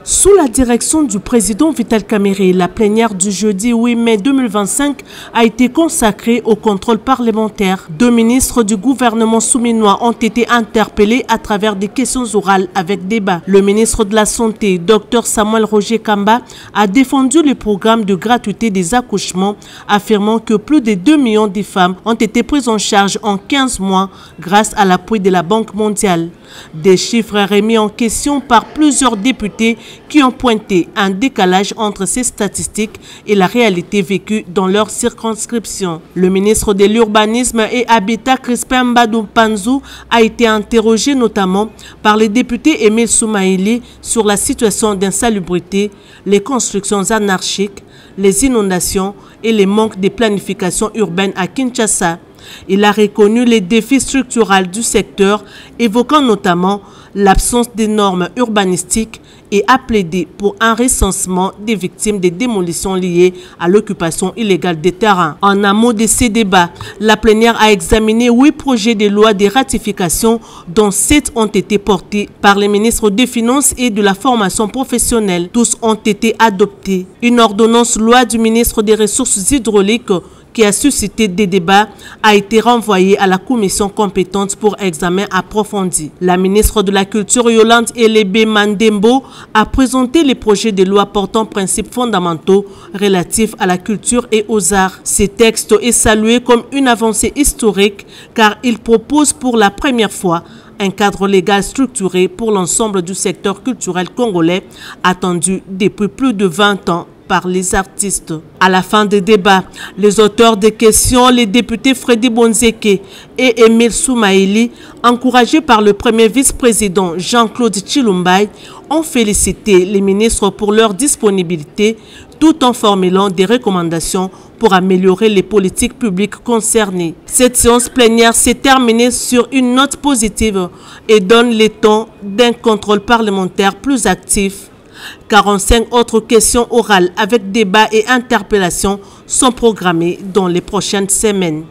Sous la direction du président Vital Kamerhe, la plénière du jeudi 8 mai 2025 a été consacrée au contrôle parlementaire. 2 ministres du gouvernement souminois ont été interpellés à travers des questions orales avec débat. Le ministre de la Santé, Dr Samuel Roger Kamba, a défendu le programme de gratuité des accouchements, affirmant que plus de 2 millions de femmes ont été prises en charge en 15 mois grâce à l'appui de la Banque mondiale. Des chiffres remis en question par plusieurs députés qui ont pointé un décalage entre ces statistiques et la réalité vécue dans leur circonscription. Le ministre de l'Urbanisme et Habitat, Crispin Mbadou Panzou, a été interrogé notamment par les députés Emile Soumaïli sur la situation d'insalubrité, les constructions anarchiques, les inondations et les manques de planification urbaine à Kinshasa. Il a reconnu les défis structurels du secteur, évoquant notamment l'absence de normes urbanistiques et a plaidé pour un recensement des victimes des démolitions liées à l'occupation illégale des terrains. En amont de ces débats, la plénière a examiné 8 projets de loi de ratification, dont 7 ont été portés par les ministres des Finances et de la formation professionnelle. Tous ont été adoptés. Une ordonnance loi du ministre des Ressources hydrauliques qui a suscité des débats, a été renvoyé à la commission compétente pour examen approfondi. La ministre de la Culture, Yolande Elebe Mandembo, a présenté les projets de loi portant principes fondamentaux relatifs à la culture et aux arts. Ces textes est salué comme une avancée historique car il propose pour la première fois un cadre légal structuré pour l'ensemble du secteur culturel congolais attendu depuis plus de 20 ans par les artistes. À la fin des débats, les auteurs des questions, les députés Freddy Bonzeke et Emile Soumaïli, encouragés par le premier vice-président Jean-Claude Chilumbay, ont félicité les ministres pour leur disponibilité tout en formulant des recommandations pour améliorer les politiques publiques concernées. Cette séance plénière s'est terminée sur une note positive et donne le ton d'un contrôle parlementaire plus actif. 45 autres questions orales avec débat et interpellations sont programmées dans les prochaines semaines.